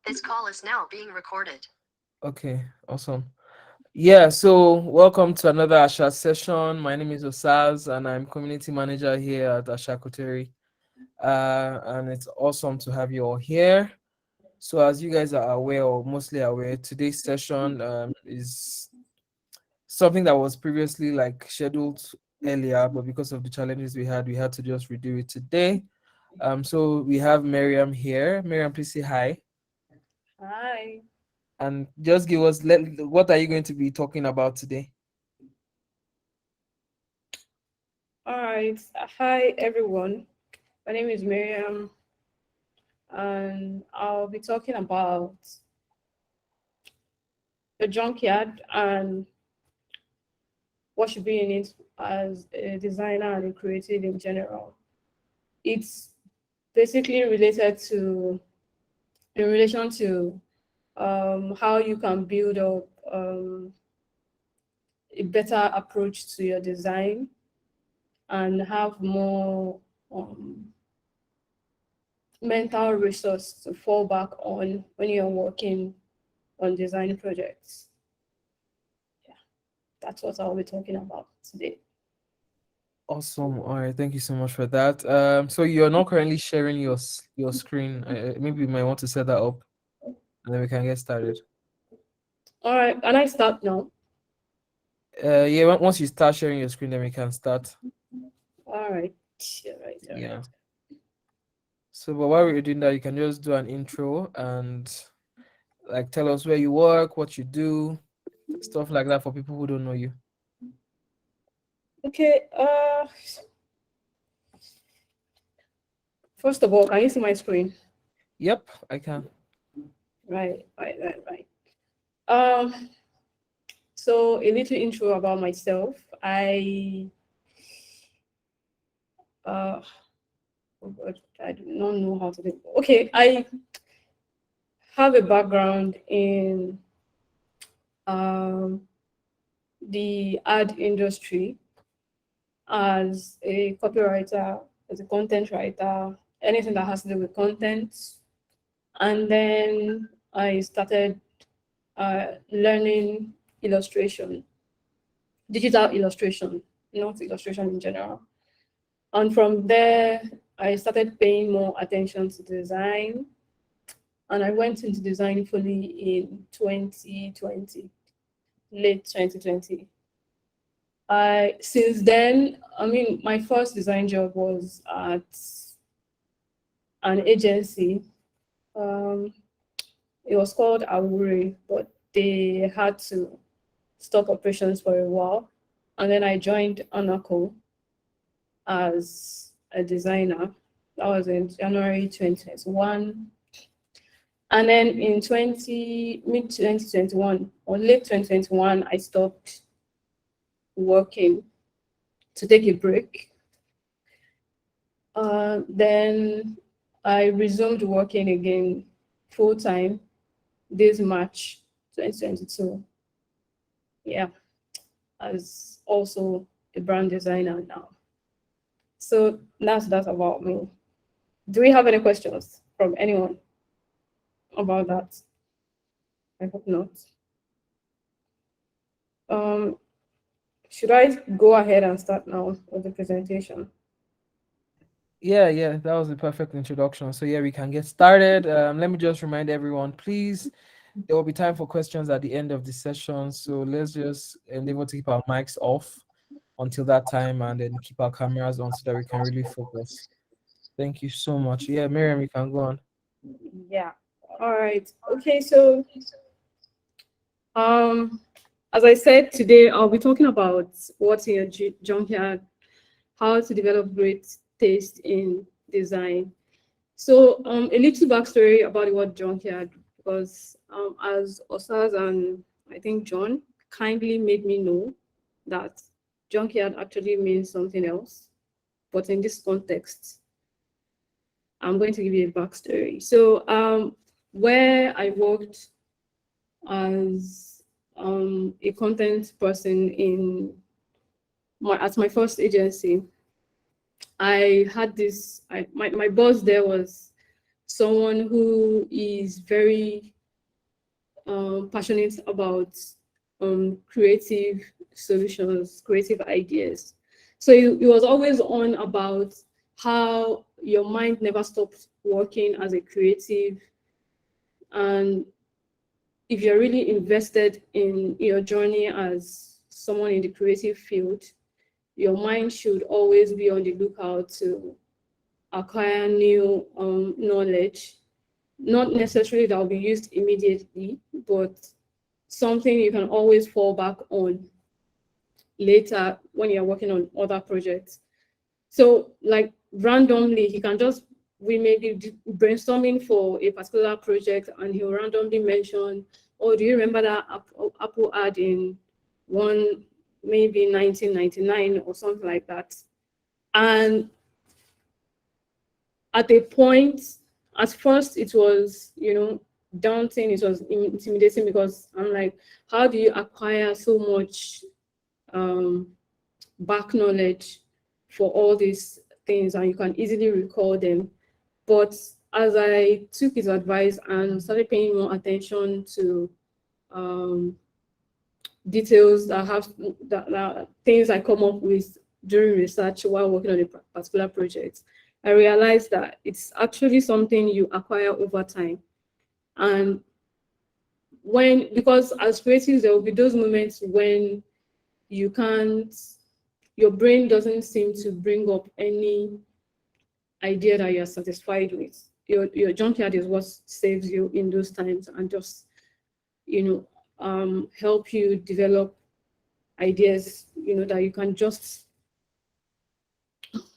This call is now being recorded. Okay, awesome. Yeah, so welcome to another Asha session. My name is Osaz and I'm community manager here at Asha Koteri. And it's awesome to have you all here. So as you guys are aware or mostly aware, today's session is something that was previously like scheduled earlier, but because of the challenges we had to just redo it today. So we have Mariam here. Mariam, please say hi. Hi. And just give us what are you going to be talking about today? All right. Hi, everyone. My name is Mariam, and I'll be talking about the junkyard and what should be in it as a designer and a creative in general. It's basically in relation to how you can build up a better approach to your design and have more mental resource to fall back on when you're working on design projects. Yeah, that's what I'll be talking about today. Awesome. All right, thank you so much for that. So you're not currently sharing your screen. Maybe you might want to set that up, and then we can get started. All right, can I start now? Yeah, once you start sharing your screen, then we can start. All right, all Yeah. right. So, but while we're doing that, you can just do an intro and like tell us where you work, what you do, stuff like that for people who don't know you. Okay. First of all, can you see my screen? Yep, I can. Right. Um. So a little intro about myself. Uh. Oh God, I do not know how to do. Okay, I have a background in um the ad industry as a copywriter, as a content writer, anything that has to do with content. And then I started learning illustration, digital illustration, not illustration in general. And from there, I started paying more attention to design. And I went into design fully in 2020, late 2020. I since then, I mean, my first design job was at an agency. Um, it was called Awuri, but they had to stop operations for a while. And then I joined Anaco as a designer. That was in January 2021. And then in mid 2021 or late 2021, I stopped working to take a break. Then I resumed working again full time this March 2022. Yeah, as also a brand designer now. So that's that about me. Do we have any questions from anyone about that? I hope not. Um, should I go ahead and start now with the presentation? Yeah, that was the perfect introduction. So yeah, we can get started. Let me just remind everyone, please, there will be time for questions at the end of the session. So let's just endeavor to keep our mics off until that time and then keep our cameras on so that we can really focus. Thank you so much. Yeah, Miriam, you can go on. Yeah. All right. Okay. So, um, as I said today, I'll be talking about what's in your junkyard, how to develop great taste in design. So, a little backstory about the word junkyard, because as Osas and I think John kindly made me know that junkyard actually means something else. But in this context, I'm going to give you a backstory. So, where I worked as a content person at my first agency, I had my boss there was someone who is very passionate about creative solutions, creative ideas. So he was always on about how your mind never stops working as a creative, and if you're really invested in your journey as someone in the creative field, your mind should always be on the lookout to acquire new knowledge, not necessarily that will be used immediately, but something you can always fall back on later when you're working on other projects. So like randomly, he can just, we may be brainstorming for a particular project and he'll randomly mention, oh, do you remember that Apple ad in one, maybe 1999 or something like that? And at a point, at first it was, daunting, it was intimidating, because I'm like, how do you acquire so much back knowledge for all these things and you can easily recall them? But as I took his advice and started paying more attention to details that things I come up with during research while working on a particular project, I realized that it's actually something you acquire over time. And because as creatives, there will be those moments when you can't, your brain doesn't seem to bring up any idea that you're satisfied with. Your junkyard is what saves you in those times and just, help you develop ideas, that you can just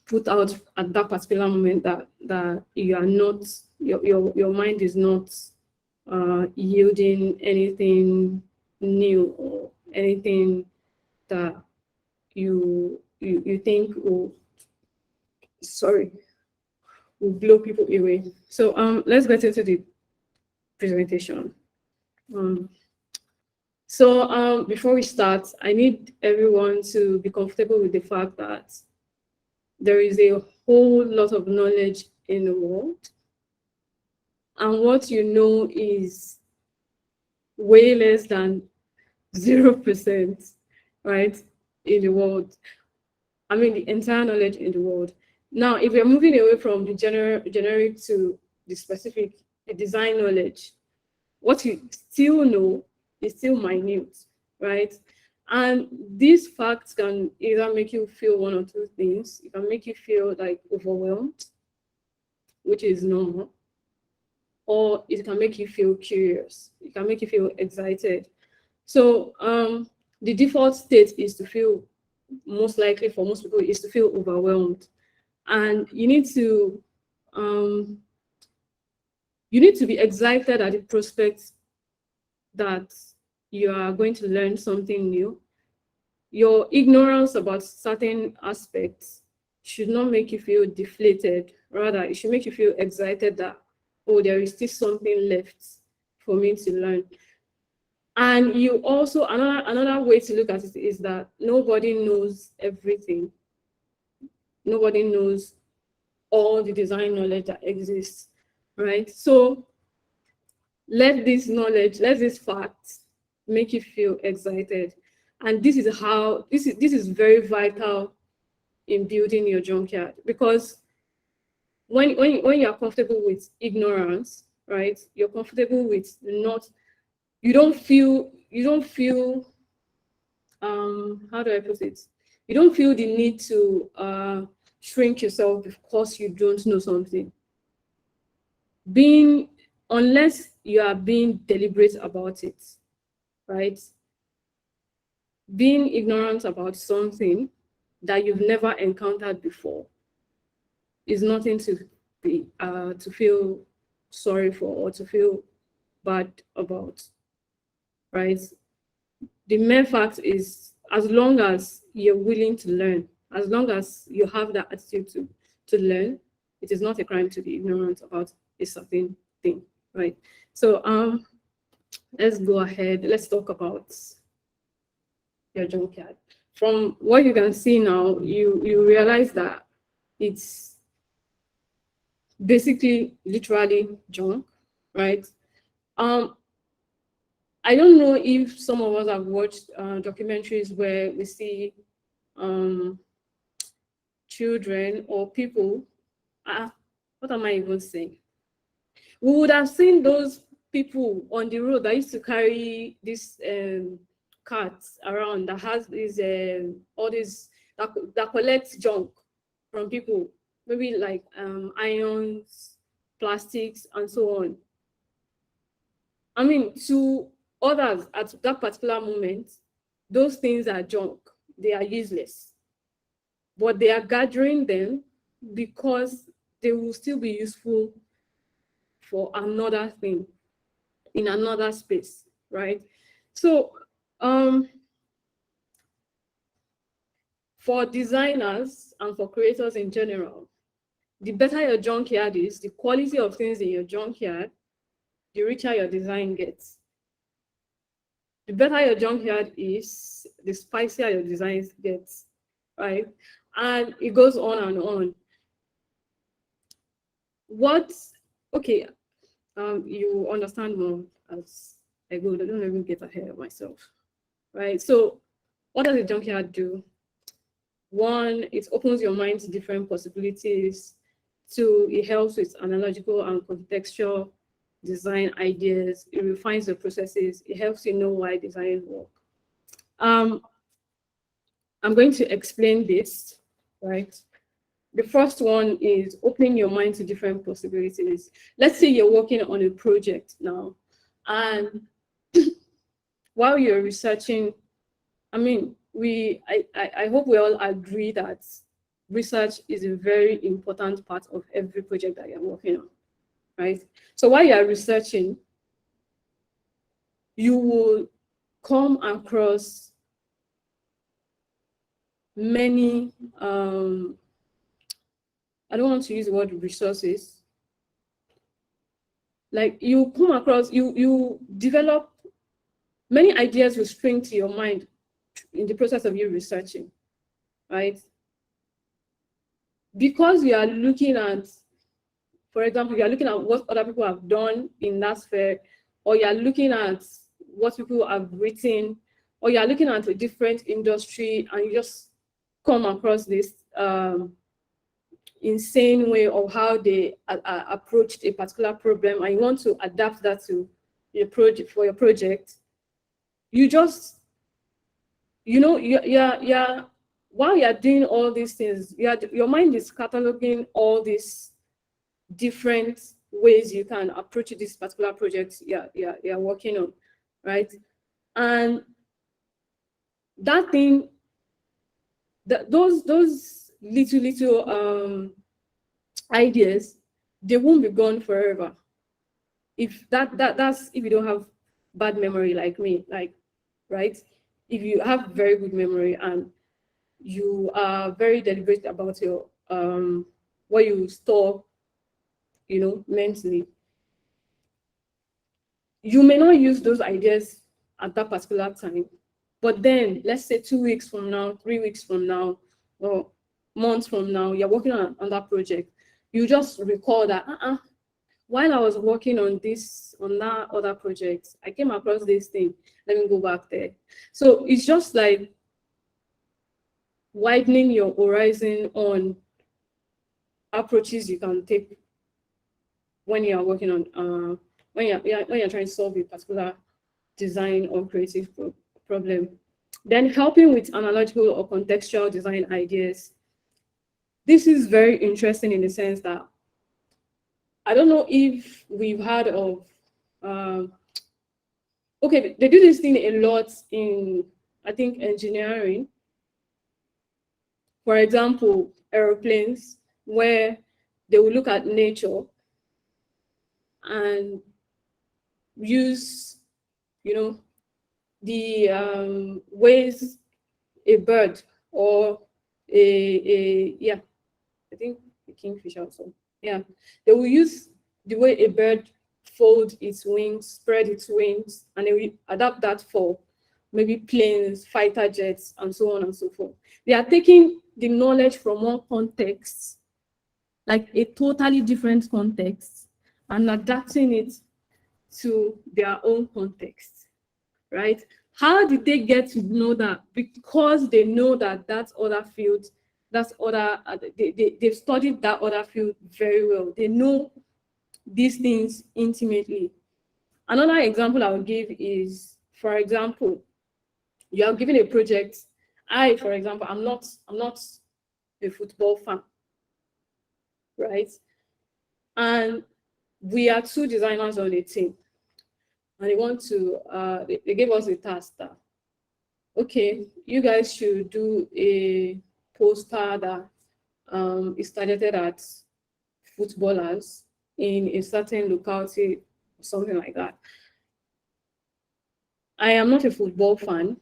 put out at that particular moment, that you are not, your mind is not yielding anything new or anything that you think will blow people away. So let's get into the presentation. Before we start, I need everyone to be comfortable with the fact that there is a whole lot of knowledge in the world, and what you know is way less than 0%, right, in the world. I mean, the entire knowledge in the world. Now, if we're moving away from the generic to the specific, the design knowledge, what you still know is still minute, right? And these facts can either make you feel one or two things. It can make you feel like overwhelmed, which is normal, or it can make you feel curious. It can make you feel excited. So the default state is to feel, most likely for most people, is to feel overwhelmed. And you need to be excited at the prospect that you are going to learn something new. Your ignorance about certain aspects should not make you feel deflated. Rather, it should make you feel excited that, oh, there is still something left for me to learn. And you also, another way to look at it is that nobody knows everything. Nobody knows all the design knowledge that exists, right? So let this knowledge, let this fact make you feel excited. And this is very vital in building your junkyard, because when you are comfortable with ignorance, right? You're comfortable with not, you don't feel how do I put it? You don't feel the need to shrink yourself because you don't know something. Unless you are being deliberate about it, right? Being ignorant about something that you've never encountered before is nothing to feel sorry for or to feel bad about, right? The main fact is, as long as you're willing to learn, as long as you have that attitude to learn, it is not a crime to be ignorant about a certain thing, right? So let's go ahead. Let's talk about your junkyard. From what you can see now, you realize that it's basically literally junk, right? I don't know if some of us have watched documentaries where we see children or people, what am I even saying? We would have seen those people on the road that used to carry this carts around that has these all these that collects junk from people, maybe like irons, plastics, and so on. I mean, to others at that particular moment, those things are junk. They are useless, but they are gathering them because they will still be useful for another thing in another space, right? So for designers and for creators in general, the better your junkyard is, the quality of things in your junkyard, the richer your design gets. The better your junkyard is, the spicier your designs gets, right? And it goes on and on. Okay, you understand more as I go. I don't even get ahead of myself, right? So what does a junkyard do? One, it opens your mind to different possibilities. Two, it helps with analogical and contextual design ideas. It refines the processes. It helps you know why design work. I'm going to explain this, right? The first one is opening your mind to different possibilities. Let's say you're working on a project now, and while you're researching, I mean, I hope we all agree that research is a very important part of every project that you're working on, right? So while you're researching, you will come across many, I don't want to use the word resources. Like you come across, you develop many ideas will spring to your mind in the process of you researching, right? Because you are looking at, for example, you are looking at what other people have done in that sphere, or you are looking at what people have written, or you are looking at a different industry, and you just come across this insane way of how they approached a particular problem, and you want to adapt that to your project for your project. You just, while you're doing all these things, your mind is cataloging all these different ways you can approach this particular project you're working on, right? And that thing, those little ideas, they won't be gone forever. If that's if you don't have bad memory like me, like, right? If you have very good memory and you are very deliberate about your what you store, mentally, you may not use those ideas at that particular time, but then let's say 2 weeks from now, 3 weeks from now, or months from now, you're working on that project, you just recall that while I was working on that other project, I came across this thing. Let me go back there. So it's just like widening your horizon on approaches you can take when you are working on when you're trying to solve a particular design or creative problem. Then helping with analogical or contextual design ideas. This is very interesting in the sense that I don't know if we've heard of okay, they do this thing a lot in, I think, engineering. For example, aeroplanes, where they will look at nature and use, the ways a bird or I think a kingfisher also. Yeah, they will use the way a bird folds its wings, spread its wings, and they will adapt that for maybe planes, fighter jets, and so on and so forth. They are taking the knowledge from one context like a totally different context, and adapting it to their own context, right? How did they get to know that? Because they know that that other field, that's other, they've studied that other field very well. They know these things intimately. Another example I will give is, for example, you are given a project. For example, I'm not a football fan, right? And we are two designers on a team, and they want to, they gave us a task that, okay, you guys should do a poster that is targeted at footballers in a certain locality, something like that. I am not a football fan,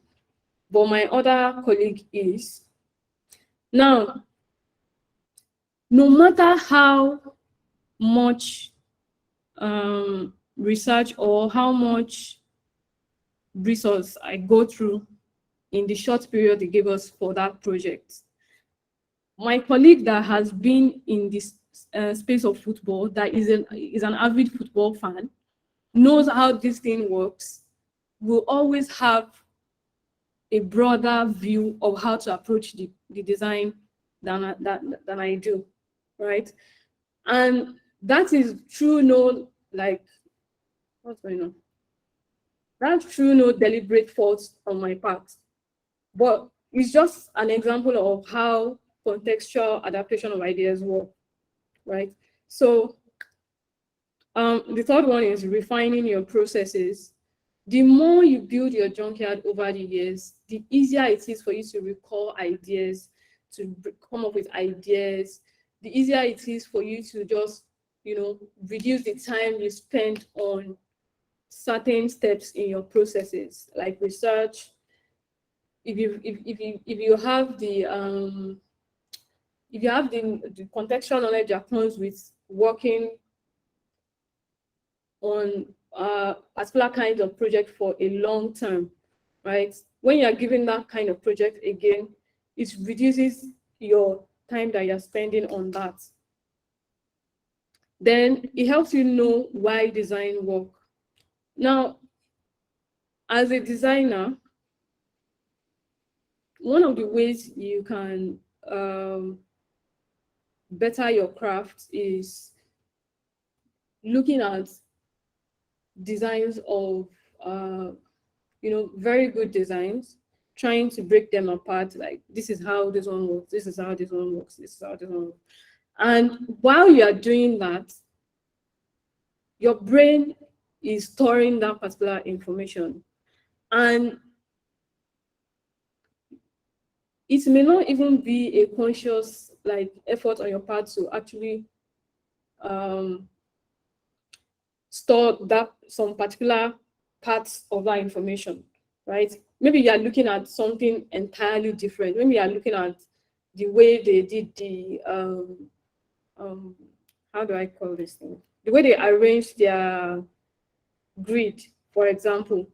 but my other colleague is. Now, no matter how much research or how much resource I go through in the short period they gave us for that project, my colleague that has been in this space of football, that is an avid football fan, knows how this thing works, will always have a broader view of how to approach the design than I do, right? And that is true, no, like, what's going on? That's true, no deliberate fault on my part. But it's just an example of how contextual adaptation of ideas work, right? So the third one is refining your processes. The more you build your junkyard over the years, the easier it is for you to recall ideas, to come up with ideas. The easier it is for you to just, reduce the time you spend on certain steps in your processes, like research. If you have the contextual knowledge that comes with working on particular kind of project for a long term, right? When you are given that kind of project again, it reduces your time that you're spending on that. Then it helps you know why design work. Now, as a designer, one of the ways you can better your craft is looking at designs of very good designs, trying to break them apart, like this is how this one works, this is how this one works, this is how this one works. And while you are doing that, your brain is storing that particular information, and it may not even be a conscious effort on your part to actually store that some particular parts of that information, right? Maybe you are looking at something entirely different. Maybe you are looking at the way they did the how do I call this thing? The way they arranged their grid, for example.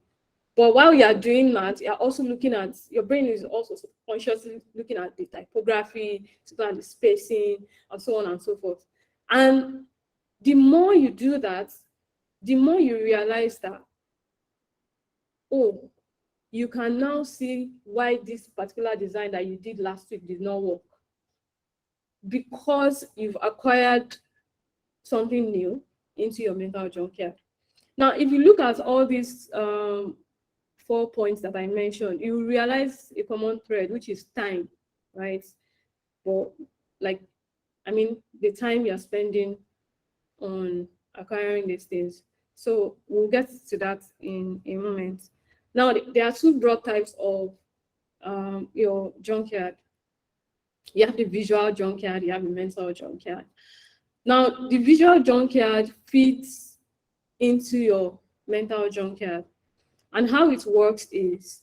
But while you are doing that, you're also looking at, your brain is also consciously looking at the typography, looking at the spacing, and so on and so forth. And the more you do that, the more you realize that, oh, you can now see why this particular design that you did last week did not work. Because you've acquired something new into your mental junkyard. Now, if you look at all these 4 points that I mentioned, you realize a common thread, which is time, right? But the time you're spending on acquiring these things. So we'll get to that in a moment. Now, there are two broad types of your junkyard. You have the visual junkyard, you have the mental junkyard. Now, the visual junkyard fits into your mental junkyard. And how it works is,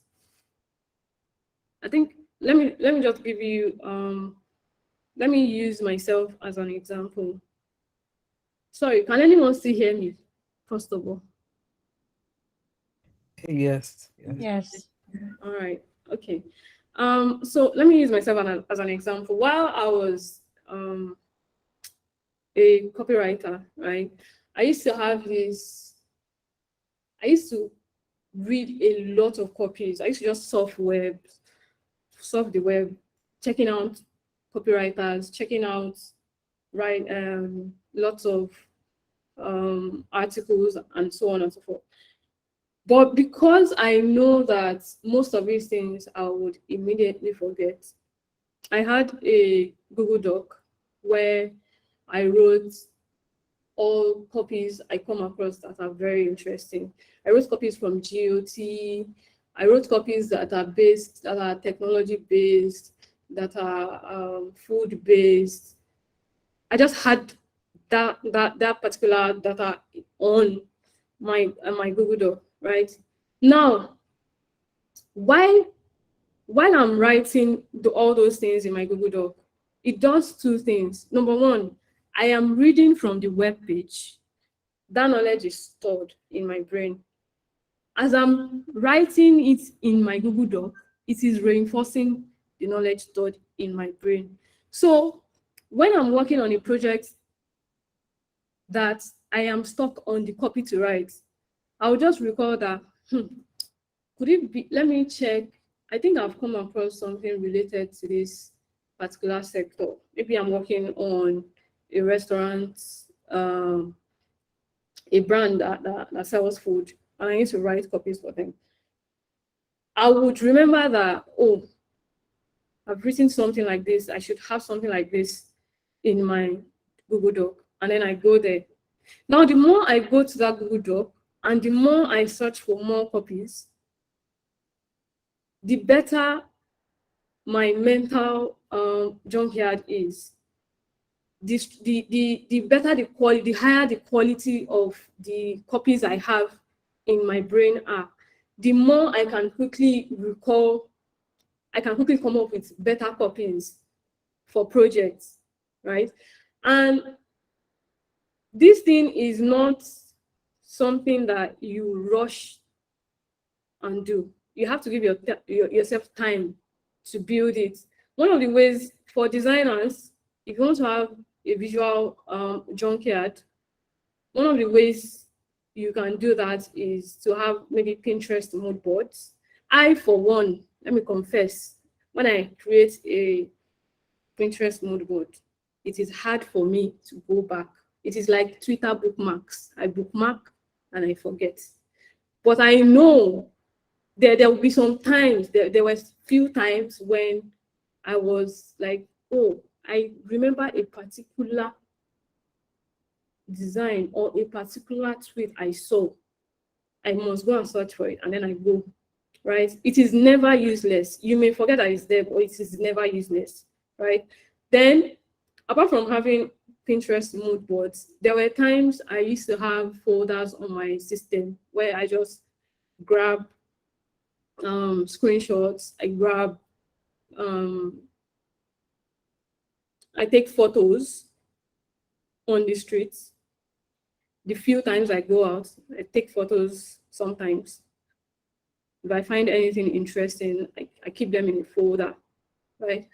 I think, let me just give you, let me use myself as an example. Sorry, can anyone still hear me, first of all? Yes. Yes. All right, okay. So let me use myself as an example. While I was a copywriter, right? I used to read a lot of copies. I used to just surf the web, checking out copywriters, checking out lots of articles and so on and so forth. But because I know that most of these things I would immediately forget, I had a Google Doc where I wrote all copies I come across that are very interesting. I wrote copies from GOT. I wrote copies that are technology based, that are food based. I just had that particular data on my Google Doc, right? Now, while I'm writing all those things in my Google Doc, it does two things. Number one, I am reading from the web page. That knowledge is stored in my brain. As I'm writing it in my Google Doc, it is reinforcing the knowledge stored in my brain. So when I'm working on a project that I am stuck on the copy to write, I'll just recall that, could it be, let me check. I think I've come across something related to this particular sector. Maybe I'm working on a restaurant, a brand that sells food, and I need to write copies for them. I would remember that, oh, I've written something like this. I should have something like this in my Google Doc. And then I go there. Now, the more I go to that Google Doc and the more I search for more copies, the better my mental junkyard is. The better the quality, the higher the quality of the copies I have in my brain are, the more I can quickly recall, I can quickly come up with better copies for projects, right? And this thing is not something that you rush and do. You have to give yourself time to build it. One of the ways for designers, if you want to have a visual junkyard, one of the ways you can do that is to have maybe Pinterest mood boards. I, for one, let me confess, when I create a Pinterest mood board, it is hard for me to go back. It is like Twitter bookmarks. I bookmark and I forget. But I know there will be some times, there were few times when I was like, oh, I remember a particular design or a particular tweet I saw. I must go and search for it, and then I go, right? It is never useless. You may forget that it's there, but it is never useless, right? Then, apart from having Pinterest mood boards, there were times I used to have folders on my system where I just grab screenshots, I take photos on the streets. The few times I go out, I take photos sometimes. If I find anything interesting, I keep them in a folder, right?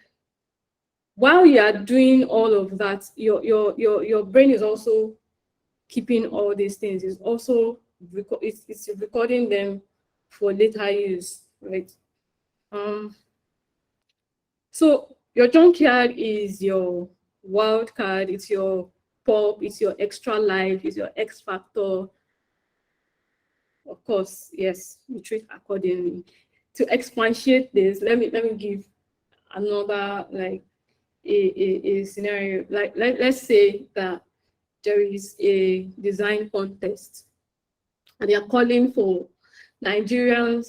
While you are doing all of that, your brain is also keeping all these things. It's also it's recording them for later use, right? So your junkyard is your wild card, it's your pop, it's your extra life, it's your X factor. Of course, yes, we treat accordingly. To expatiate this, let me give another like a scenario. Like let's say that there is a design contest and they are calling for Nigerian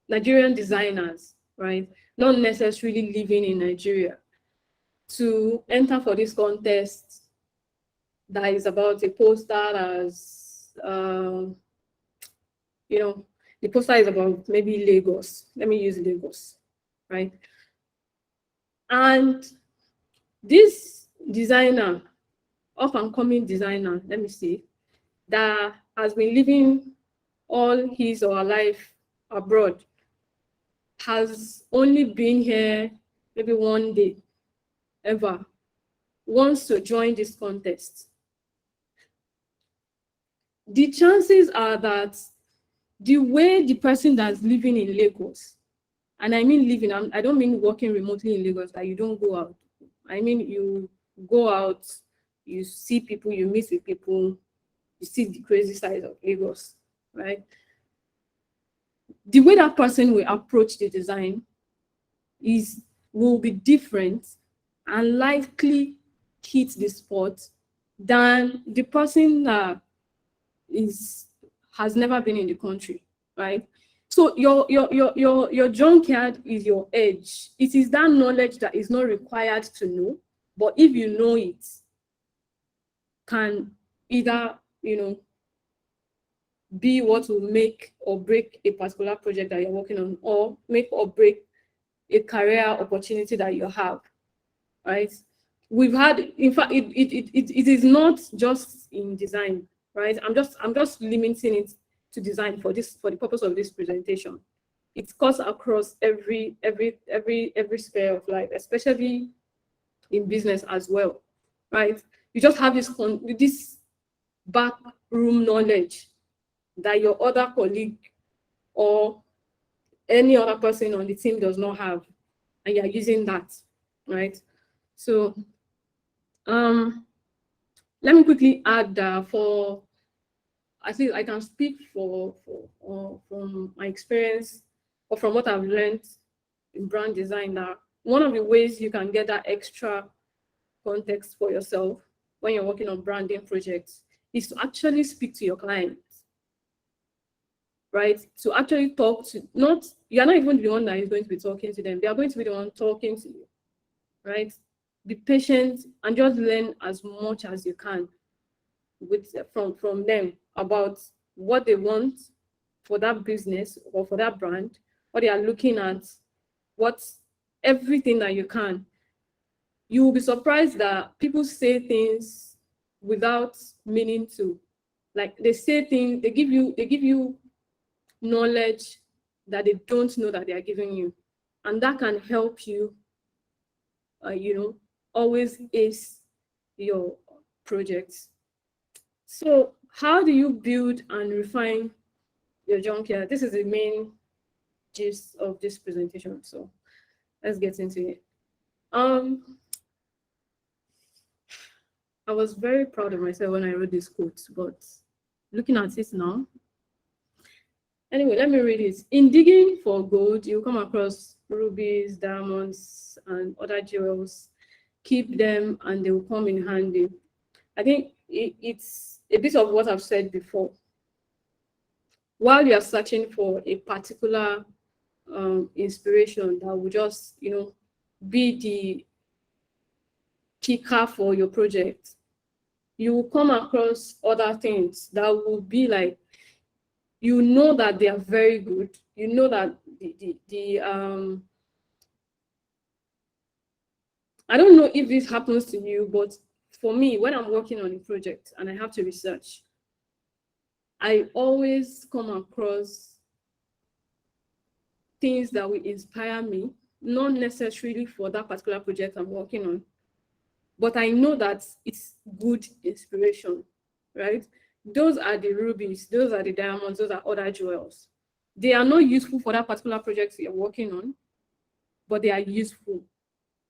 designers, right? Not necessarily living in Nigeria, to enter for this contest that is about a poster as, the poster is about maybe Lagos. Let me use Lagos, right? And this designer, up and coming designer, let me see, that has been living all his or her life abroad, has only been here maybe one day ever, wants to join this contest, the chances are that the way the person that's living in Lagos, and I mean living, I don't mean working remotely in Lagos, that you don't go out. I mean you go out, you see people, you meet with people, you see the crazy side of Lagos, right? The way that person will approach the design will be different and likely hit the spot than the person that has never been in the country, right? So your junkyard is your edge. It is that knowledge that is not required to know, but if you know it, can either, be what will make or break a particular project that you're working on, or make or break a career opportunity that you have, right? We've had, in fact, it is not just in design, right? I'm just limiting it to design for the purpose of this presentation. It cuts across every sphere of life, especially in business as well, right? You just have this back room knowledge that your other colleague or any other person on the team does not have, and you're using that, right? So let me quickly add that I think I can speak from my experience or from what I've learned in brand design, that one of the ways you can get that extra context for yourself when you're working on branding projects is to actually speak to your clients, right? To actually talk to, you're not even the one that is going to be talking to them. They are going to be the one talking to you, right? Be patient and just learn as much as you can from them about what they want for that business or for that brand, what they are looking at, everything that you can. You will be surprised that people say things without meaning to. Like, they say things, they give you knowledge that they don't know that they are giving you, and that can help you always ace your projects. So how do you build and refine your junkyard? This is the main gist of this presentation, so let's get into it. I was very proud of myself when I wrote this quote, but looking at it now, anyway, let me read it. In digging for gold, you'll come across rubies, diamonds, and other jewels. Keep them and they will come in handy. I think it's a bit of what I've said before. While you are searching for a particular inspiration that will just, be the kicker for your project, you will come across other things that will be like, that they are very good. That I don't know if this happens to you, but for me, when I'm working on a project and I have to research, I always come across things that will inspire me, not necessarily for that particular project I'm working on, but I know that it's good inspiration, right? Those are the rubies, those are the diamonds, those are other jewels. They are not useful for that particular project you're working on, but they are useful.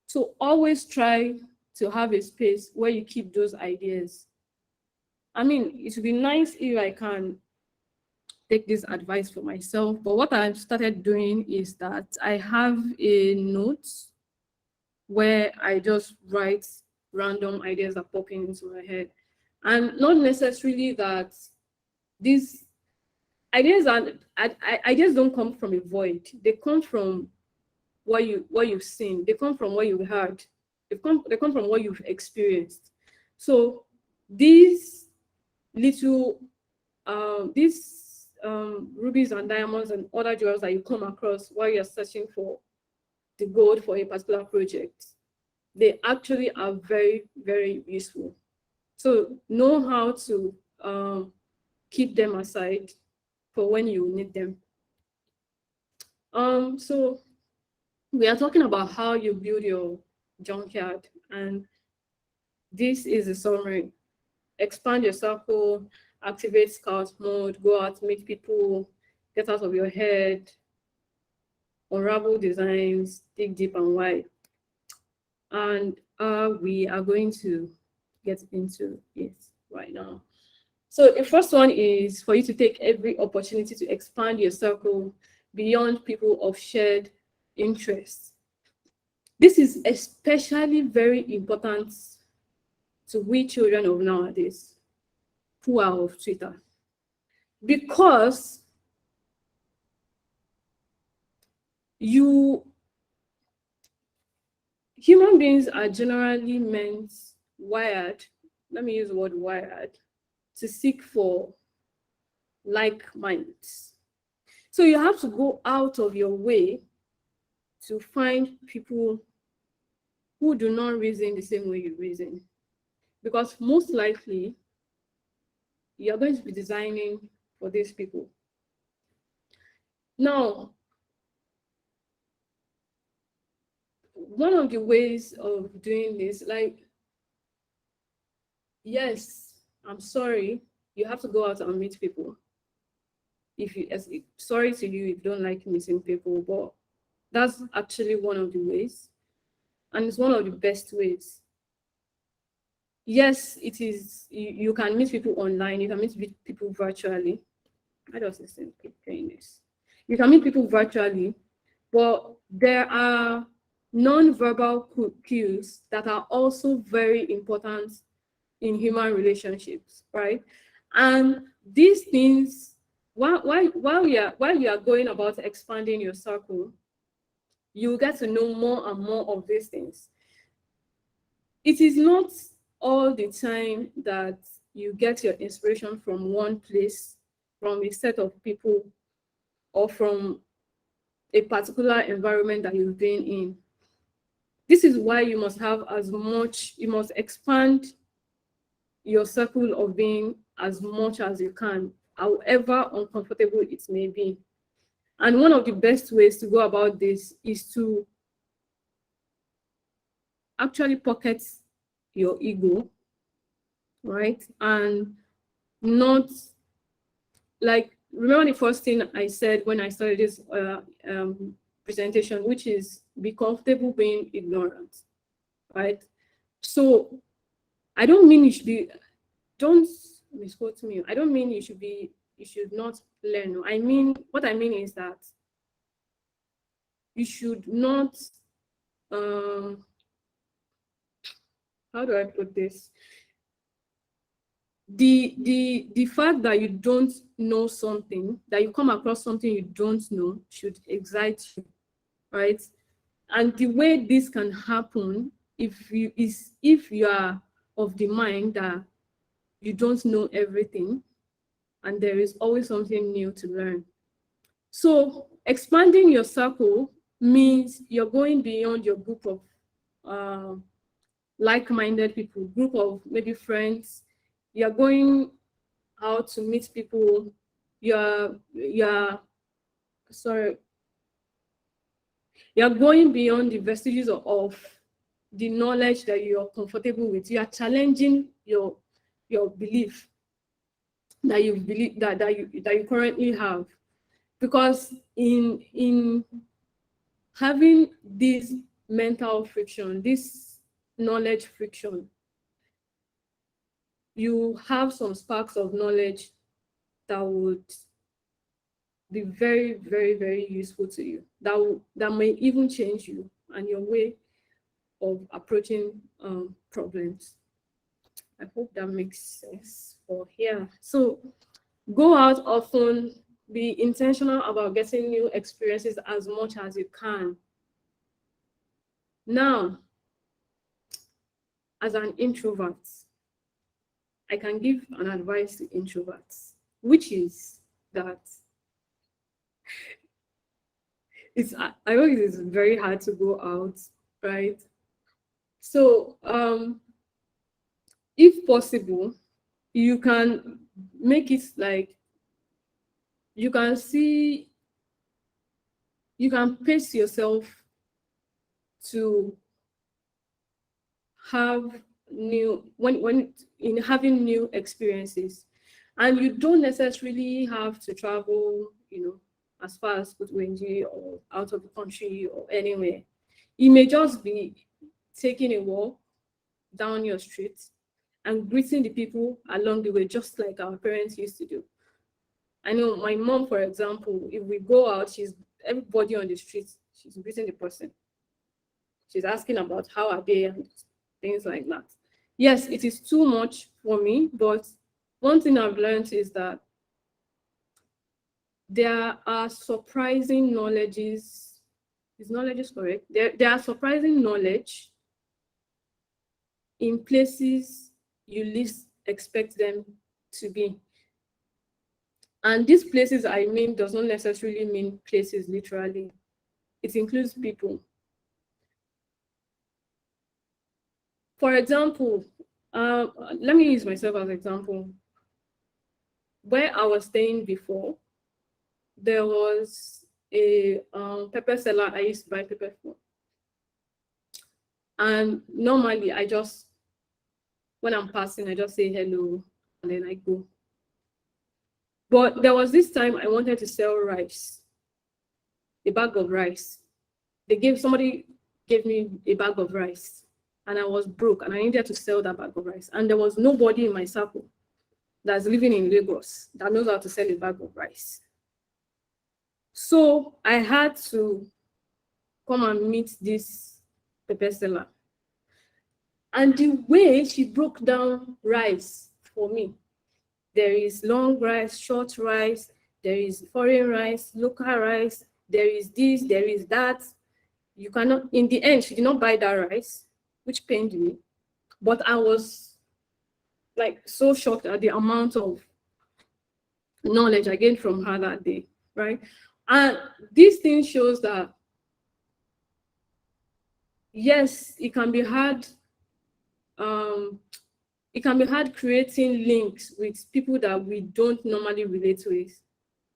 So always try to have a space where you keep those ideas. I mean, it would be nice if I can take this advice for myself, but what I've started doing is that I have a note where I just write random ideas that pop into my head. And not necessarily that these ideas ideas don't come from a void. They come from what you've seen. They come from what you've heard. They come from what you've experienced. So these little rubies and diamonds and other jewels that you come across while you're searching for the gold for a particular project, they actually are very, very useful. So know how to keep them aside for when you need them. So we are talking about how you build your junkyard, and this is a summary. Expand your circle, activate scout mode, go out, meet people, get out of your head, unravel designs, dig deep and wide. And we are going to get into it right now. So the first one is for you to take every opportunity to expand your circle beyond people of shared interests. This is especially very important to we children of nowadays who are of Twitter, because human beings are generally wired, let me use the word wired, to seek for like minds. So you have to go out of your way to find people who do not reason the same way you reason, because most likely you're going to be designing for these people. Now, one of the ways of doing this, like, yes, I'm sorry, you have to go out and meet people. Sorry to you if you don't like meeting people, but that's actually one of the ways, and it's one of the best ways. Yes, it is. You can meet people online. You can meet people virtually. I just keep saying this. You can meet people virtually, but there are non-verbal cues that are also very important in human relationships, right? And these things, while you are going about expanding your circle, you get to know more and more of these things. It is not all the time that you get your inspiration from one place, from a set of people, or from a particular environment that you've been in. This is why you must expand your circle of being as much as you can, however uncomfortable it may be. And one of the best ways to go about this is to actually pocket your ego, right? And not, like, remember the first thing I said when I started this presentation, which is be comfortable being ignorant, right? So I don't mean you should be, don't misquote me. I don't mean you should not learn. What I mean is that you should not, how do I put this? The fact that you don't know something, that you come across something you don't know, should excite you, right? And the way this can happen, if you are of the mind that you don't know everything and there is always something new to learn. So expanding your circle means you're going beyond your group of like-minded people, group of maybe friends. You're going out to meet people. You're going beyond the vestiges of the knowledge that you're comfortable with. You are challenging your belief that you currently have, because in having this mental friction, this knowledge friction, you have some sparks of knowledge that would be very, very, very useful to you, that may even change you and your way of approaching problems. I hope that makes sense for here. So go out often, be intentional about getting new experiences as much as you can. Now, as an introvert, I can give an advice to introverts, which is that I know it is very hard to go out, right? So if possible, you can make it like you can pace yourself to have in having new experiences. And you don't necessarily have to travel, as far as Kutwenji or out of the country or anywhere. It may just be taking a walk down your street and greeting the people along the way, just like our parents used to do. I know my mom, for example, if we go out, everybody on the street, she's greeting the person. She's asking about how are they and things like that. Yes, it is too much for me, but one thing I've learned is that there are surprising knowledges. Is knowledge correct? There are surprising knowledge in places you least expect them to be. And these places I mean does not necessarily mean places literally. It includes people. For example, let me use myself as an example. Where I was staying before, there was a pepper seller I used to buy pepper from. And normally when I'm passing, I just say hello and then I go. But there was this time I wanted to sell rice, a bag of rice. Somebody gave me a bag of rice and I was broke and I needed to sell that bag of rice. And there was nobody in my circle that's living in Lagos that knows how to sell a bag of rice. So I had to come and meet this pepper seller. And the way she broke down rice for me, there is long rice, short rice, there is foreign rice, local rice, there is this, there is that. You cannot, in the end, she did not buy that rice, which pained me. But I was like so shocked at the amount of knowledge I gained from her that day, right? And this thing shows that, yes, it can be hard. It can be hard creating links with people that we don't normally relate with,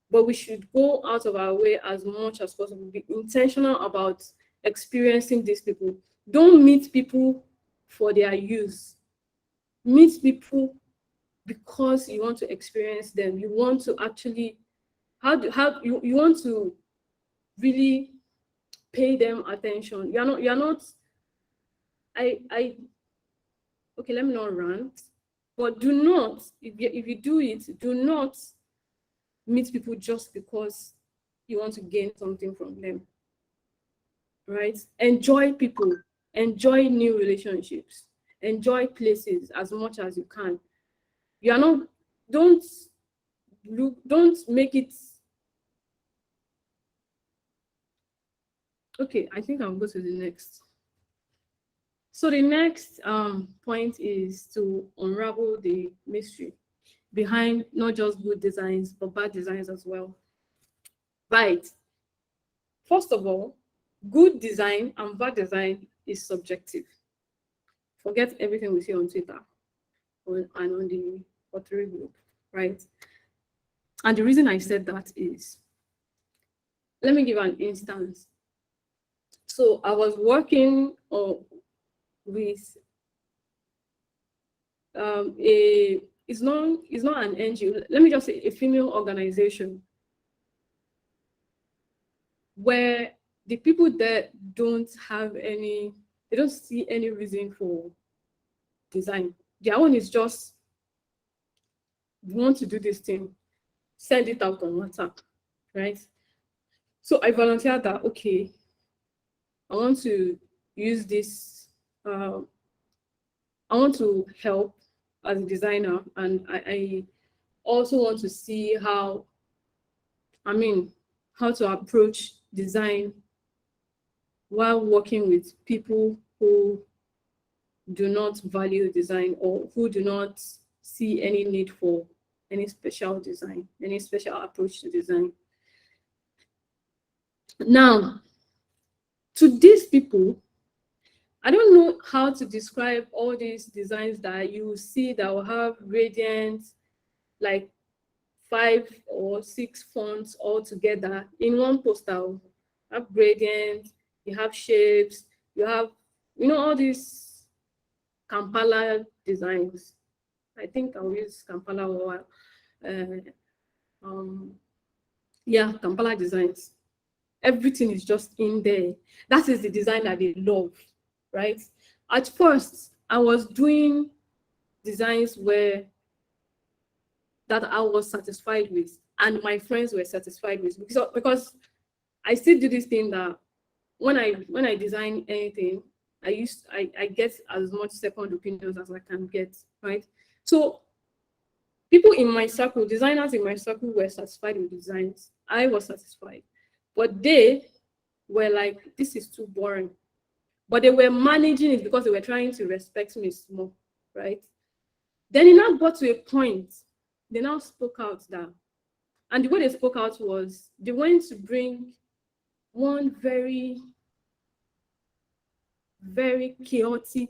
but we should go out of our way as much as possible, be intentional about experiencing these people. Don't meet people for their use. Meet people because you want to experience them. You want to actually, you want to really pay them attention. You're not, okay, let me not rant, but do not, if you do it, do not meet people just because you want to gain something from them, right? Enjoy people, enjoy new relationships, enjoy places as much as you can. Don't make it, okay, I think I'll go to the next. So the next point is to unravel the mystery behind not just good designs, but bad designs as well. Right. First of all, good design and bad design is subjective. Forget everything we see on Twitter and on the pottery group, right? And the reason I said that is, let me give an instance. So I was working with it's not an NGO, let me just say a female organization, where the people that don't see any reason for design. Their own is just, we want to do this thing, send it out on WhatsApp, right? So I volunteered that, okay, I want to use this, I want to help as a designer, and I also want to see how to approach design while working with people who do not value design or who do not see any need for any special design, any special approach to design. Now, to these people, I don't know how to describe all these designs that you see that will have gradients, like 5 or 6 fonts all together in one poster. You have gradients, you have shapes, you have, all these Kampala designs. I think I'll use Kampala or um, yeah, Kampala designs. Everything is just in there. That is the design that they love, right? At first, I was doing designs where that I was satisfied with, and my friends were satisfied with, because I still do this thing that when I design anything, I get as much second opinions as I can get, right? So people in my circle, designers in my circle, were satisfied with designs. I was satisfied, but they were like, this is too boring. But they were managing it because they were trying to respect me more, right? Then it now got to a point, they now spoke out that, and the way they spoke out was they went to bring one very, very chaotic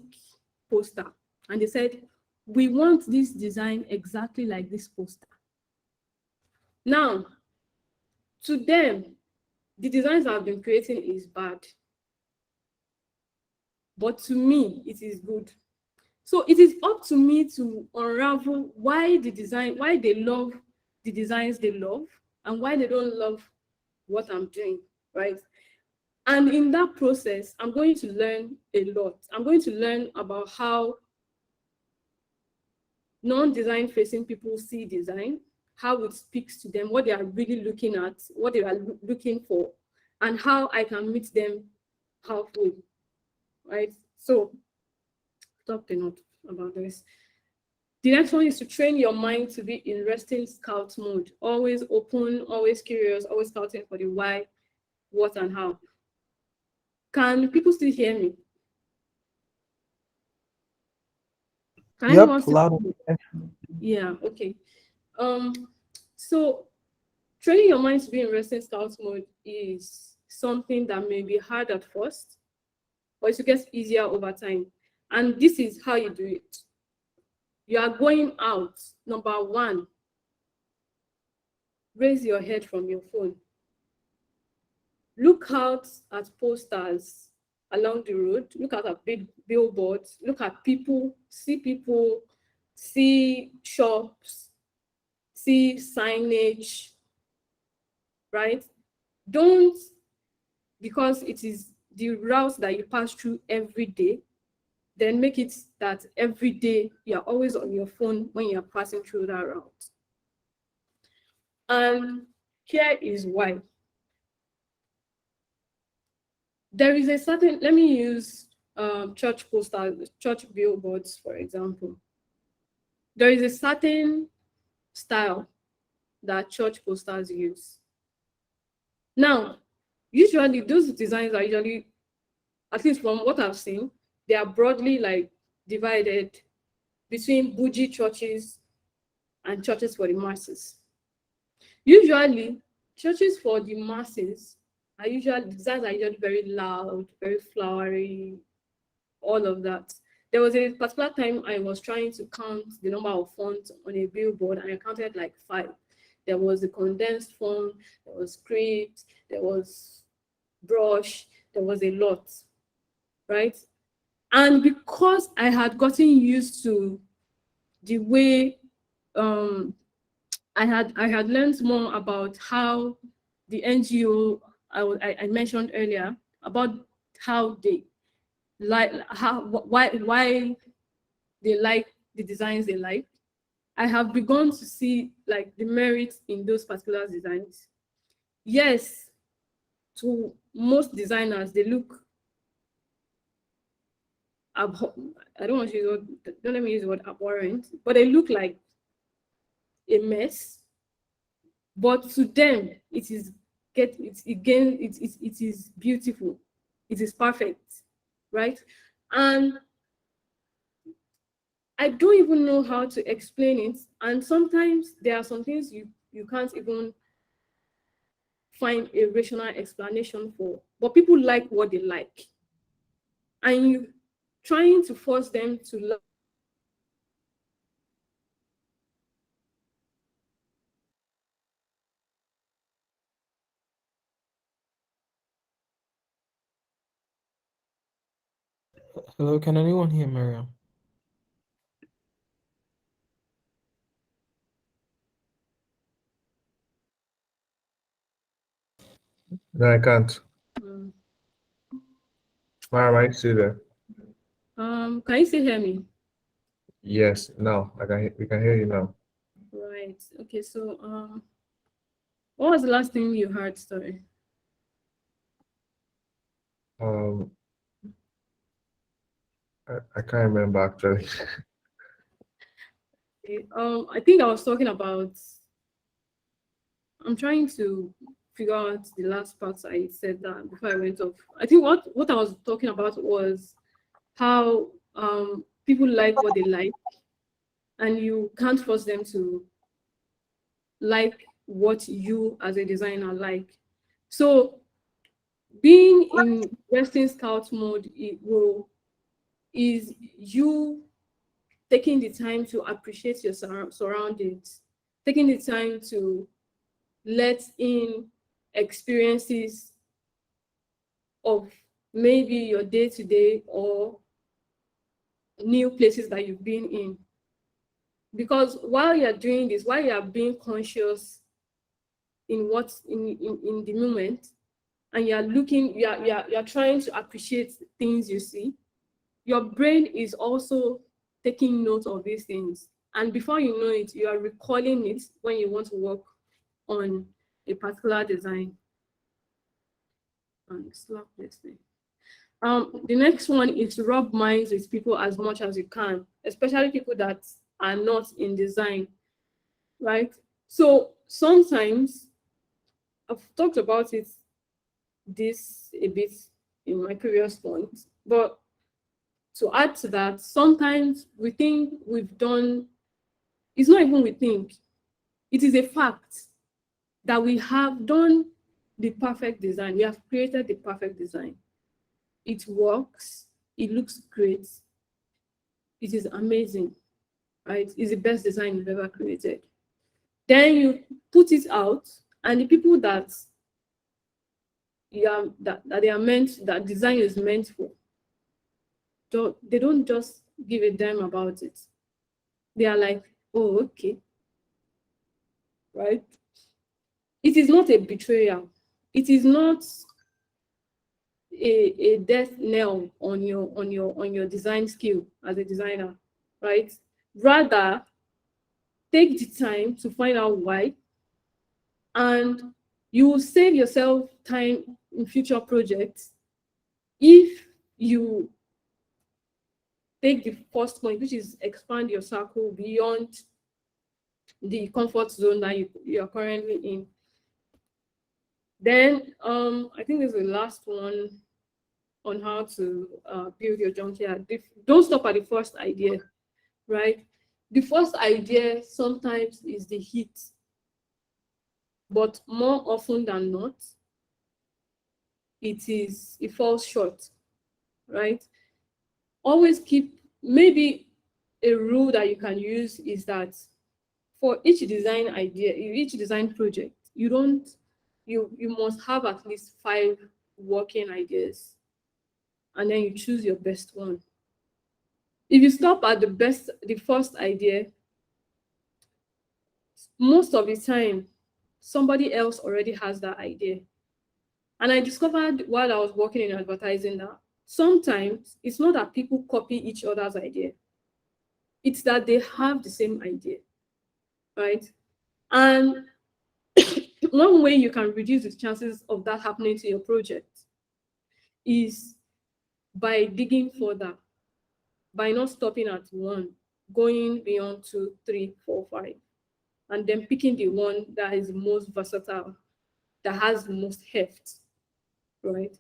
poster. And they said, we want this design exactly like this poster. Now, to them, the designs I've been creating is bad. But to me, it is good. So it is up to me to unravel why they love the designs they love and why they don't love what I'm doing, right? And in that process, I'm going to learn a lot. I'm going to learn about how non-design facing people see design, how it speaks to them, what they are really looking at, what they are looking for, and how I can meet them halfway, right? So, talked enough about this. The next one is to train your mind to be in resting scout mode, always open, always curious, always scouting for the why, what, and how. Can people still hear me? Can anyone Yep, still loud. hear me? Yeah, okay. Um, so training your mind to be in resting scout mode is something that may be hard at first, but it gets easier over time. And this is how you do it. You are going out. Number one, raise your head from your phone. Look out at posters along the road. Look at big billboards. Look at people, see shops, see signage, right? Don't, because it is the route that you pass through every day, then make it that every day you're always on your phone when you're passing through that route. And here is why. There is a certain, let me use church posters, church billboards, for example. There is a certain style that church posters use. Now, usually those designs are usually, at least from what I've seen, they are broadly like divided between bougie churches and churches for the masses. Usually, churches for the masses are usually, designs are usually very loud, very flowery, all of that. There was a particular time I was trying to count the number of fonts on a billboard, and I counted like 5. There was a condensed font, there was script, there was brush, there was a lot, right? And because I had gotten used to the way I had learned more about how the NGO I mentioned earlier, about how they like, why they like the designs they like. I have begun to see like the merit in those particular designs. Yes, to most designers, they look I don't want to use word, don't let me use the word abhorrent, but they look like a mess. But to them, it is it is beautiful, it is perfect, right? And I don't even know how to explain it. And sometimes there are some things you can't even find a rational explanation for. But people like what they like. And you trying to force them to love. Hello, can anyone hear Mariam? No, I can't. Um, Why am I still there? can you still hear me? Yes, now we can hear you now. Right. Okay. So, what was the last thing you heard? Sorry. Um, I can't remember actually. Okay, I think I was talking about. I'm trying to figure out the last part I said that before I went off. I think what I was talking about was how people like what they like, and you can't force them to like what you as a designer like. So being in resting scout mode is you taking the time to appreciate your surroundings, taking the time to let in experiences of maybe your day-to-day or new places that you've been in. Because while you're doing this, while you're being conscious in what's in the moment, and you're looking, you're trying to appreciate things you see, your brain is also taking note of these things. And before you know it, you are recalling it when you want to work on a particular design. Stop listening. The next one is to rub minds with people as much as you can, especially people that are not in design, right? So sometimes I've talked about this a bit in my previous point, but to add to that, sometimes we think we've done, it's not even we think, it is a fact that we have done the perfect design. We have created the perfect design. It works, it looks great, it is amazing, right? It's the best design you've ever created. Then you put it out, and the people that that design is meant for, they don't just give a damn about it. They are like, oh, okay, right? It is not a betrayal. It is not a death knell on your design skill as a designer, right? Rather, take the time to find out why, and you will save yourself time in future projects if you take the first point, which is expand your circle beyond the comfort zone that you are currently in. Then I think there's the last one on how to build your junkyard. Don't stop at the first idea, right? The first idea sometimes is the hit, but more often than not, it falls short, right? Always keep, maybe a rule that you can use is that for each design idea, each design project, you must have at least 5 working ideas, and then you choose your best one. If you stop at the first idea, most of the time, somebody else already has that idea. And I discovered while I was working in advertising that sometimes it's not that people copy each other's idea, it's that they have the same idea, right? And one way you can reduce the chances of that happening to your project is by digging further, by not stopping at one, going beyond 2, 3, 4, 5, and then picking the one that is most versatile, that has the most heft, right?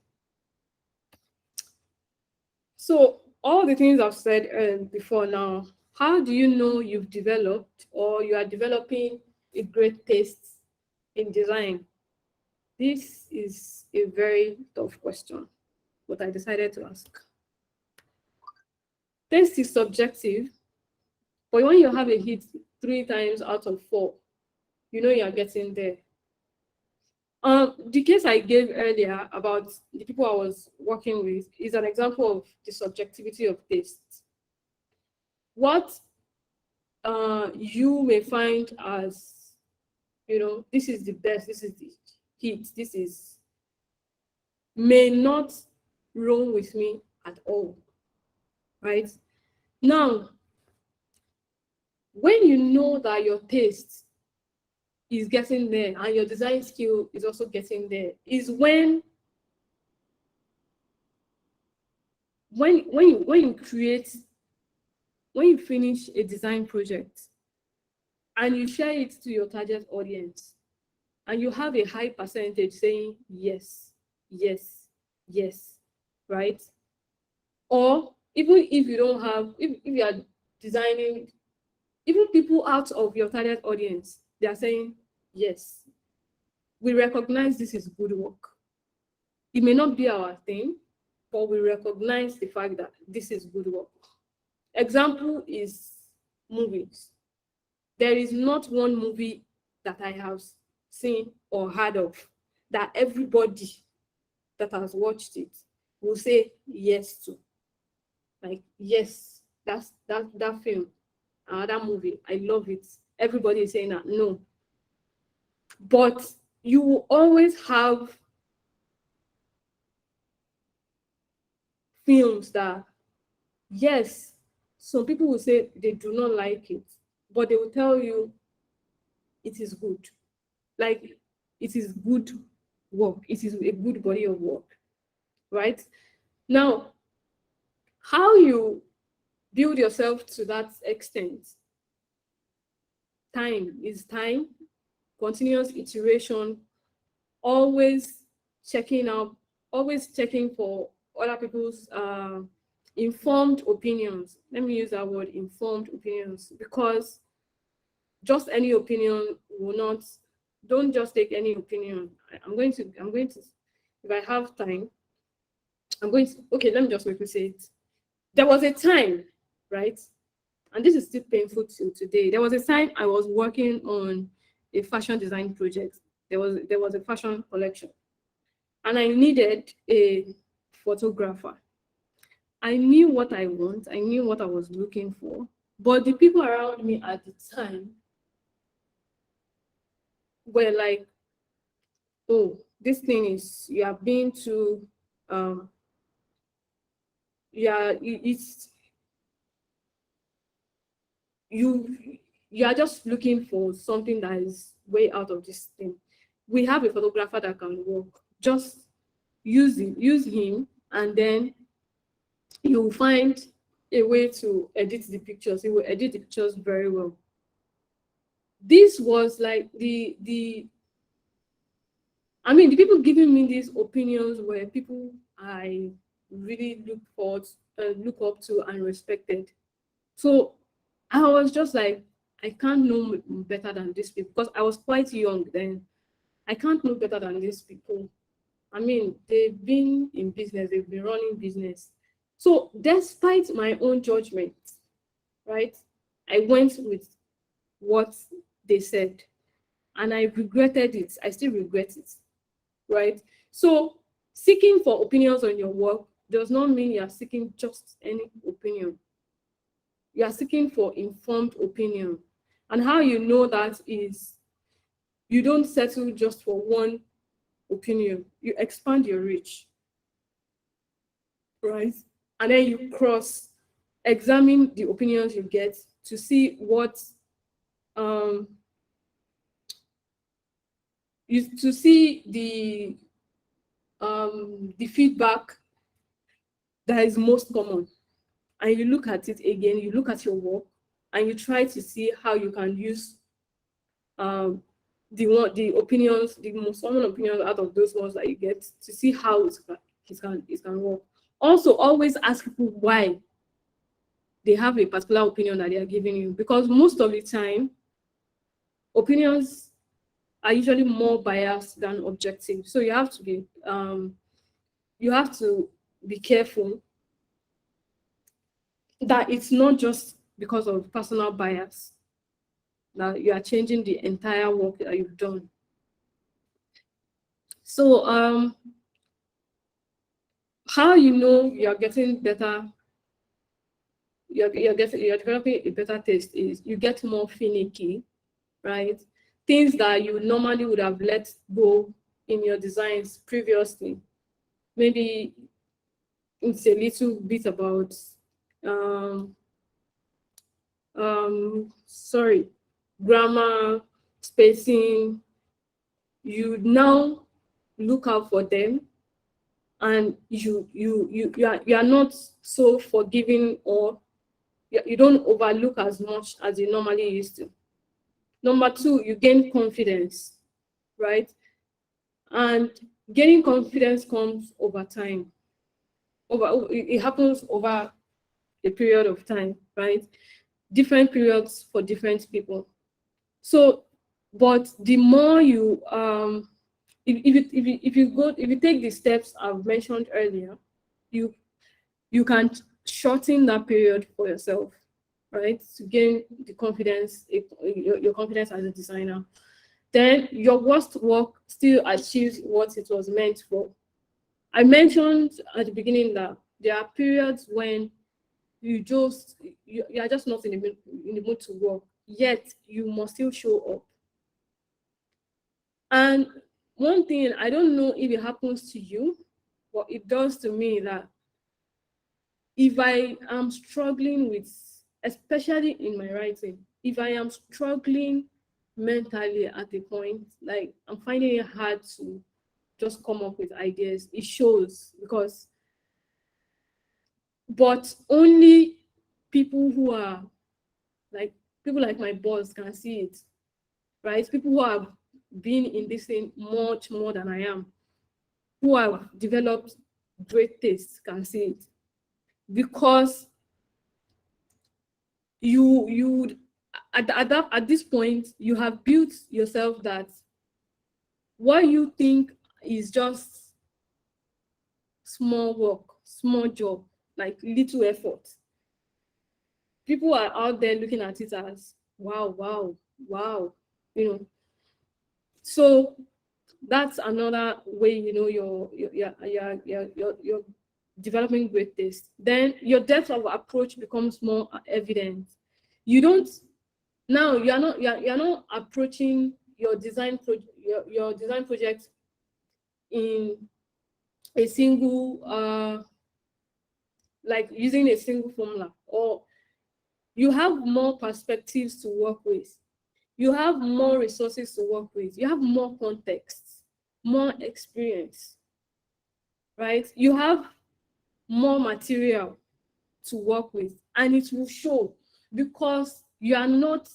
So all the things I've said before now, how do you know you've developed or you are developing a great taste in design? This is a very tough question, but I decided to ask. Taste is subjective, but when you have a hit 3 times out of 4, you know you're getting there. The case I gave earlier about the people I was working with is an example of the subjectivity of taste. What you may find as, this is the best, this is the hit, this is may not roll with me at all, right? Now, when you know that your taste is getting there and your design skill is also getting there, is when you finish a design project and you share it to your target audience, and you have a high percentage saying yes, yes, yes, right? Or even if you don't have, if you are designing, even people out of your target audience, they are saying, yes, we recognize this is good work. It may not be our thing, but we recognize the fact that this is good work. Example is movies. There is not one movie that I have seen or heard of that everybody that has watched it will say yes to. Like, yes, that film, that movie, I love it. Everybody is saying that. No. But you will always have films that, yes, some people will say they do not like it, but they will tell you it is good. Like, it is good work. It is a good body of work, right? Now, how you build yourself to that extent, time, continuous iteration, always checking for other people's informed opinions. Let me use that word, informed opinions, because just any opinion will not, don't just take any opinion. I'm going to, if I have time, okay, let me just quickly say it. There was a time, right? And this is still painful till today. There was a time I was working on a fashion design project. There was a fashion collection, and I needed a photographer. I knew what I want. I knew what I was looking for. But the people around me at the time were like, oh, this thing is, you are being too, it's, you are just looking for something that is way out of this thing. We have a photographer that can work. Just use him, and then you'll find a way to edit the pictures. He will edit the pictures very well. This was like the people giving me these opinions were people I really look up to and respected. So I was just like, I can't know better than these people, because I was quite young then. I can't know better than these people. I mean, they've been in business, they've been running business. So despite my own judgment, right, I went with what they said, and I regretted it. I still regret it, right? So seeking for opinions on your work does not mean you are seeking just any opinion. You are seeking for informed opinion. And how you know that is, you don't settle just for one opinion. You expand your reach, right? And then you examine the opinions you get to see what to see the feedback that is most common, and you look at it again. You look at your work and you try to see how you can use the opinions, the most common opinions out of those ones that you get, to see how it can work. Also, always ask people why they have a particular opinion that they are giving you, because most of the time, opinions are usually more biased than objective. So you have to be careful that it's not just because of personal bias that you are changing the entire work that you've done. So how you know you're getting better, you're developing a better taste, is you get more finicky, right? Things that you normally would have let go in your designs previously, maybe it's a little bit about grammar, spacing. You now look out for them, and you are not so forgiving, or you don't overlook as much as you normally used to. Number two, you gain confidence, right? And gaining confidence comes over time. It happens over a period of time, right? Different periods for different people. So, but the more you if you take the steps I've mentioned earlier, you can shorten that period for yourself, right? To gain the confidence, your confidence as a designer. Then your worst work still achieves what it was meant for. I mentioned at the beginning that there are periods when you are just not in the mood to work, yet you must still show up. And one thing, I don't know if it happens to you, but it does to me, that if I am struggling with, especially in my writing, if I am struggling mentally at a point, like I'm finding it hard to just come up with ideas, it shows. But only people who are people like my boss can see it, right? People who have been in this thing much more than I am, who have developed great taste, can see it. Because you at this point, you have built yourself that what you think is just small work, small job, like little effort, people are out there looking at it as wow, So that's another way, you're developing great taste. Then your depth of approach becomes more evident. You're not approaching your design project in a single like using a single formula, or you have more perspectives to work with, you have more resources to work with, you have more context, more experience, right? You have more material to work with, and it will show, because you are not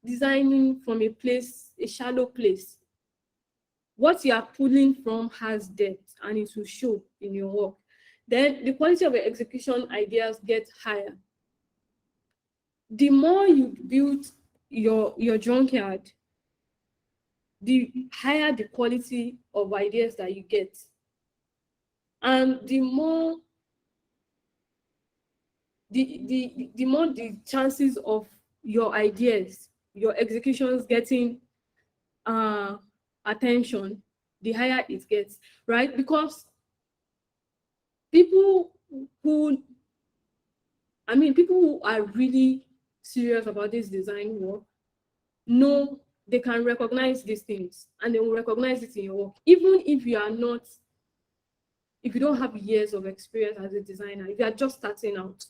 designing from a shallow place. What you are pulling from has depth, and it will show in your work. Then the quality of your execution ideas gets higher. The more you build your junkyard, the higher the quality of ideas that you get. And the more the chances of your ideas, your executions getting attention, the higher it gets, right? Because people who are really serious about this design work know they can recognize these things, and they will recognize it in your work, even if you don't have years of experience as a designer, if you are just starting out,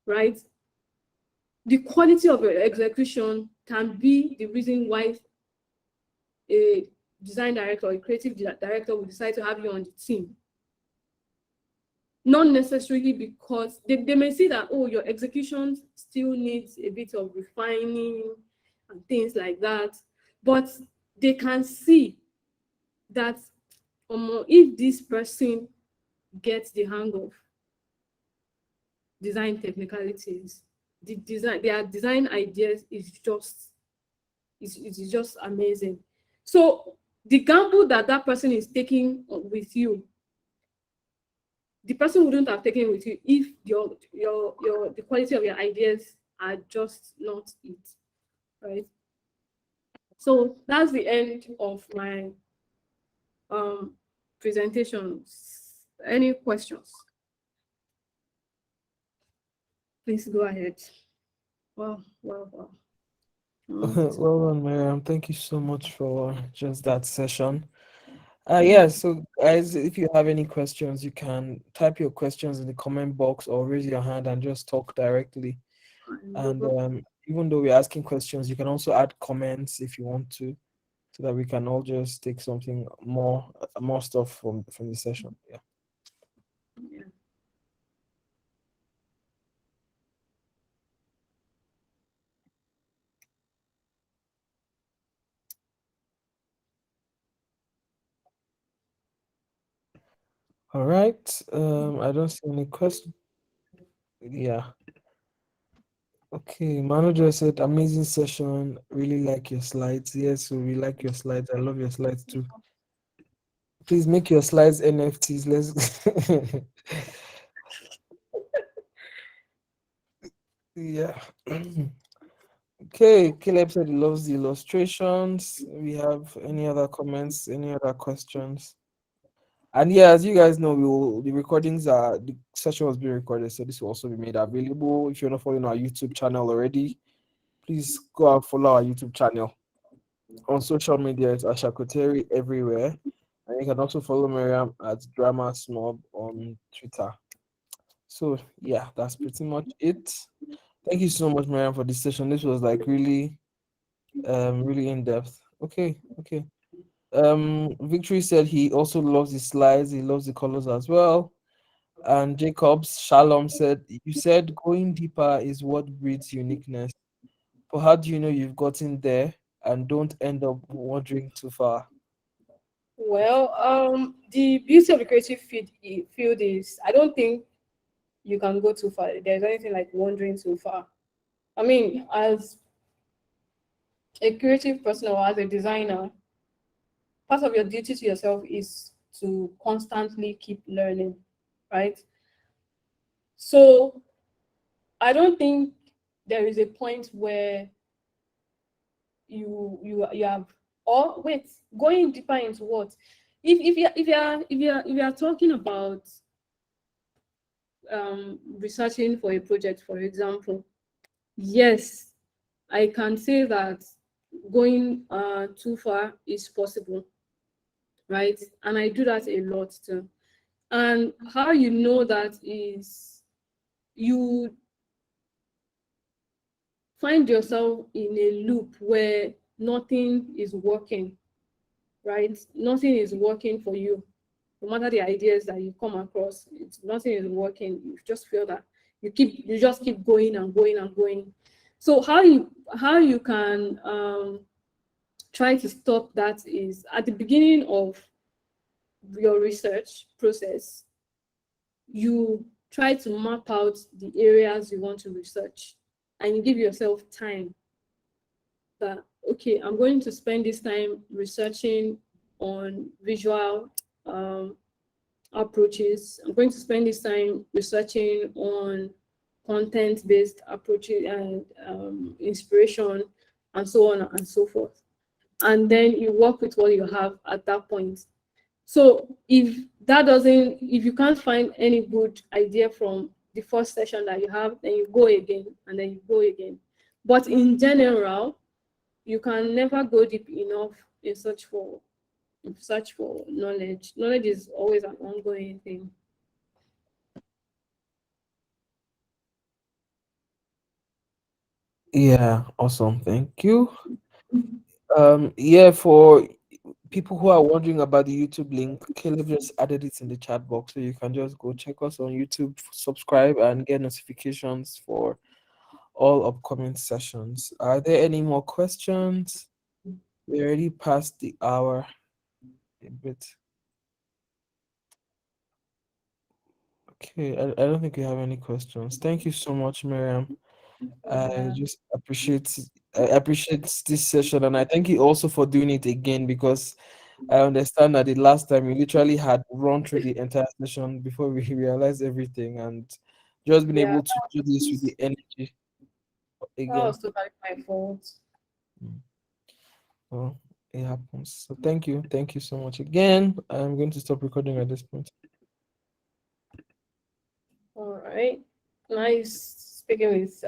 right? The quality of your execution can be the reason why a design director or a creative director will decide to have you on the team. Not necessarily because they may see that, oh, your execution still needs a bit of refining and things like that, but they can see that if this person gets the hang of design technicalities, their design ideas is just amazing. So the gamble that person is taking with you, the person wouldn't have taken with you if the quality of your ideas are just not it, right? So that's the end of my presentations. Any questions? Please go ahead. Wow. Well done, Mariam. Thank you so much for just that session. Yeah, so guys, if you have any questions, you can type your questions in the comment box or raise your hand and just talk directly. And even though we're asking questions, you can also add comments if you want to, so that we can all just take something more stuff from the session. Yeah. Yeah. All right. I don't see any question. Yeah. Okay. Manager said, amazing session. Really like your slides. Yes, so we like your slides. I love your slides too. Please make your slides NFTs. Let's yeah. Okay, Caleb said he loves the illustrations. We have any other comments, any other questions? And yeah, as you guys know, the recordings are the session was being recorded, so this will also be made available. If you're not following our YouTube channel already, please go and follow our YouTube channel. On social media, it's Ashakoteri everywhere. And you can also follow Mariam at Drama Snob on Twitter. So yeah, that's pretty much it. Thank you so much, Mariam, for this session. This was like really in depth. Okay. Victory said he also loves the slides, he loves the colors as well. And Jacobs Shalom said, you said going deeper is what breeds uniqueness. But how do you know you've gotten there and don't end up wandering too far? Well, the beauty of the creative field is I don't think you can go too far. There's anything like wandering too far. I mean, as a creative person or as a designer, part of your duty to yourself is to constantly keep learning, right? So I don't think there is a point where you have or wait, going deeper into what? If you are talking about researching for a project, for example, yes, I can say that going too far is possible, right? And I do that a lot too. And how you know that is you find yourself in a loop where nothing is working, right? Nothing is working for you. No matter the ideas that you come across, nothing is working. You just feel that you just keep going and going and going. So how you can try to stop that is at the beginning of your research process, you try to map out the areas you want to research and you give yourself time that, okay, I'm going to spend this time researching on visual approaches. I'm going to spend this time researching on content-based approaches and inspiration and so on and so forth. And then you work with what you have at that point. So if you can't find any good idea from the first session that you have, then you go again and then you go again. But in general, you can never go deep enough in search for knowledge. Knowledge is always an ongoing thing. Yeah, awesome. Thank you. Yeah, for people who are wondering about the YouTube link, Caleb just added it in the chat box, so you can just go check us on YouTube, subscribe, and get notifications for all upcoming sessions. Are there any more questions? We already passed the hour a bit. Okay, I don't think we have any questions. Thank you so much, Miriam. I just appreciate this session, and I thank you also for doing it again, because I understand that the last time you literally had run through the entire session before we realized everything, and just being Yeah, able to do this with the energy that again. was totally my fault. Mm. Well, it happens. So thank you so much again. I'm going to stop recording at this point. All right. Nice speaking with